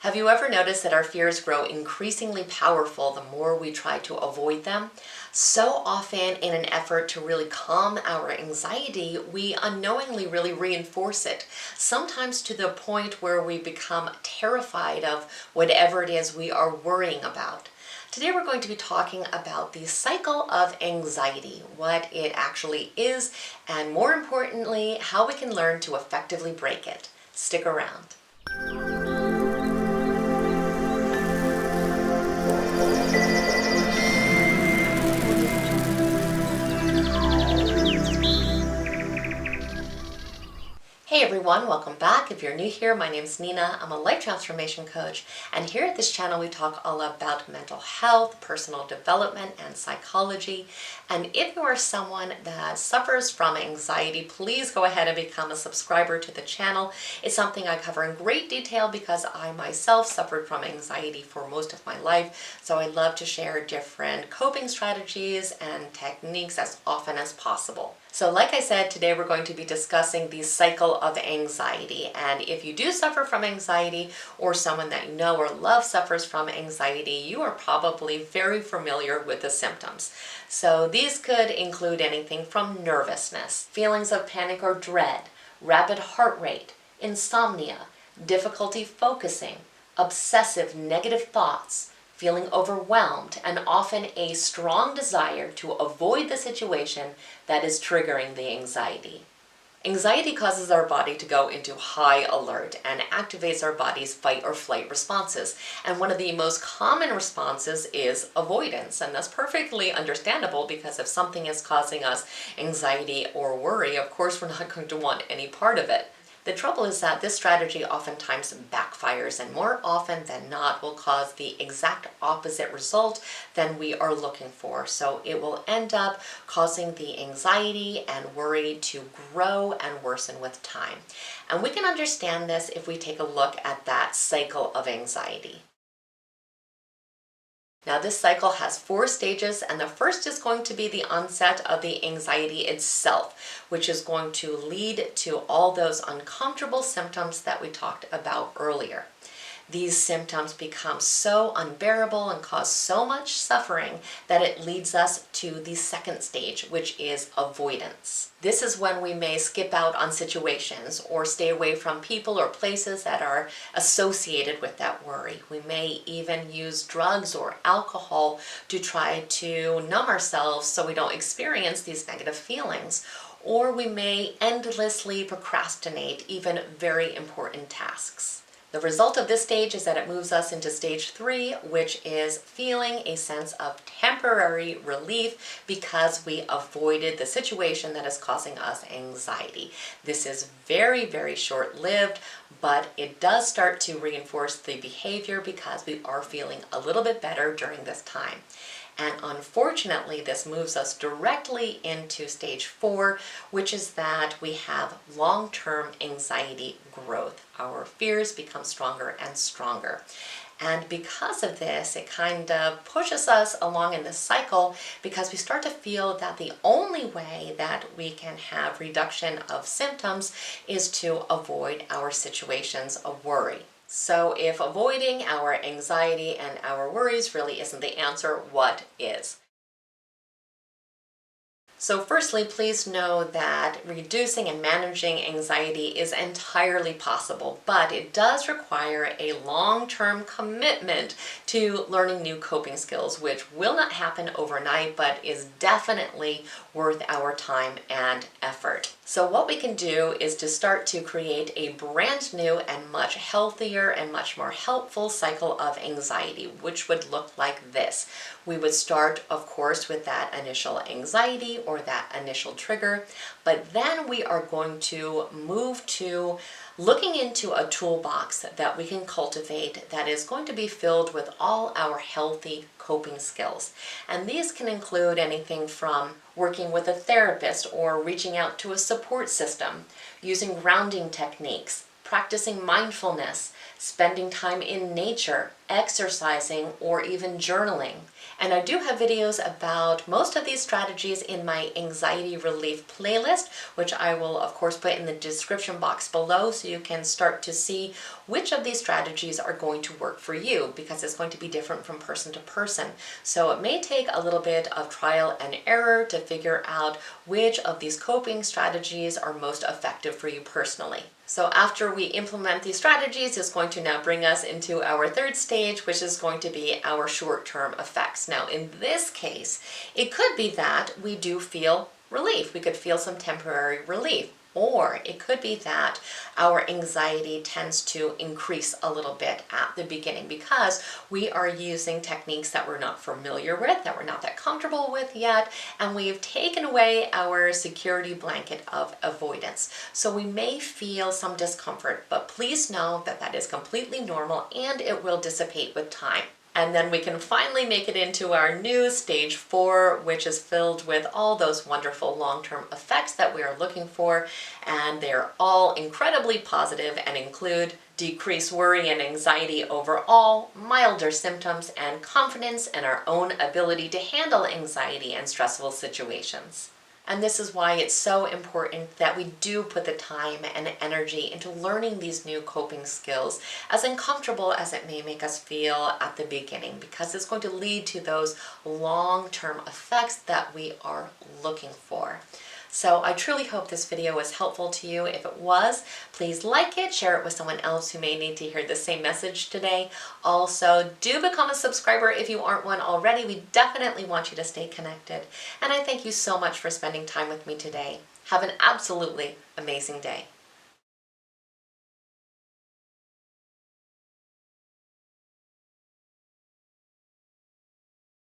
Have you ever noticed that our fears grow increasingly powerful the more we try to avoid them? So often, in an effort to really calm our anxiety, we unknowingly really reinforce it, sometimes to the point where we become terrified of whatever it is we are worrying about. Today we're going to be talking about the cycle of anxiety, what it actually is, and more importantly, how we can learn to effectively break it. Stick around. Hey everyone, welcome back. If you're new here, my name's Nina. I'm a life transformation coach, and here at this channel we talk all about mental health, personal development, and psychology. And if you are someone that suffers from anxiety, please go ahead and become a subscriber to the channel. It's something I cover in great detail because I myself suffered from anxiety for most of my life, so I love to share different coping strategies and techniques as often as possible. So like I said, today we're going to be discussing the cycle of anxiety. And if you do suffer from anxiety, or someone that you know or love suffers from anxiety, you are probably very familiar with the symptoms. So these could include anything from nervousness, feelings of panic or dread, rapid heart rate, insomnia, difficulty focusing, obsessive negative thoughts, feeling overwhelmed, and often a strong desire to avoid the situation that is triggering the anxiety. Anxiety causes our body to go into high alert and activates our body's fight or flight responses. And one of the most common responses is avoidance. And that's perfectly understandable because if something is causing us anxiety or worry, of course we're not going to want any part of it. The trouble is that this strategy oftentimes backfires, and more often than not will cause the exact opposite result than we are looking for. So it will end up causing the anxiety and worry to grow and worsen with time. And we can understand this if we take a look at that cycle of anxiety. Now this cycle has 4 stages, and the first is going to be the onset of the anxiety itself, which is going to lead to all those uncomfortable symptoms that we talked about earlier. These symptoms become so unbearable and cause so much suffering that it leads us to the second stage, which is avoidance. This is when we may skip out on situations or stay away from people or places that are associated with that worry. We may even use drugs or alcohol to try to numb ourselves so we don't experience these negative feelings. Or we may endlessly procrastinate even very important tasks. The result of this stage is that it moves us into stage 3, which is feeling a sense of temporary relief because we avoided the situation that is causing us anxiety. This is very, very short-lived, but it does start to reinforce the behavior because we are feeling a little bit better during this time. And unfortunately, this moves us directly into stage 4, which is that we have long-term anxiety growth. Our fears become stronger and stronger. And because of this, it kind of pushes us along in this cycle because we start to feel that the only way that we can have reduction of symptoms is to avoid our situations of worry. So if avoiding our anxiety and our worries really isn't the answer, what is? So firstly, please know that reducing and managing anxiety is entirely possible, but it does require a long-term commitment to learning new coping skills, which will not happen overnight, but is definitely worth our time and effort. So what we can do is to start to create a brand new and much healthier and much more helpful cycle of anxiety, which would look like this. We would start, of course, with that initial anxiety or that initial trigger, but then we are going to move to looking into a toolbox that we can cultivate that is going to be filled with all our healthy coping skills. And these can include anything from working with a therapist or reaching out to a support system, using grounding techniques, practicing mindfulness, spending time in nature, exercising, or even journaling. And I do have videos about most of these strategies in my anxiety relief playlist, which I will of course put in the description box below so you can start to see which of these strategies are going to work for you, because it's going to be different from person to person. So it may take a little bit of trial and error to figure out which of these coping strategies are most effective for you personally. So after we implement these strategies, it's going to now bring us into our third stage, which is going to be our short-term effects. Now, in this case, it could be that we do feel relief. We could feel some temporary relief. Or it could be that our anxiety tends to increase a little bit at the beginning because we are using techniques that we're not familiar with, that we're not that comfortable with yet, and we've taken away our security blanket of avoidance. So we may feel some discomfort, but please know that that is completely normal and it will dissipate with time. And then we can finally make it into our new stage 4, which is filled with all those wonderful long-term effects that we are looking for. And they're all incredibly positive and include decreased worry and anxiety overall, milder symptoms, and confidence in our own ability to handle anxiety and stressful situations. And this is why it's so important that we do put the time and energy into learning these new coping skills, as uncomfortable as it may make us feel at the beginning, because it's going to lead to those long-term effects that we are looking for. So I truly hope this video was helpful to you. If it was, please like it, share it with someone else who may need to hear the same message today. Also, do become a subscriber if you aren't one already. We definitely want you to stay connected. And I thank you so much for spending time with me today. Have an absolutely amazing day.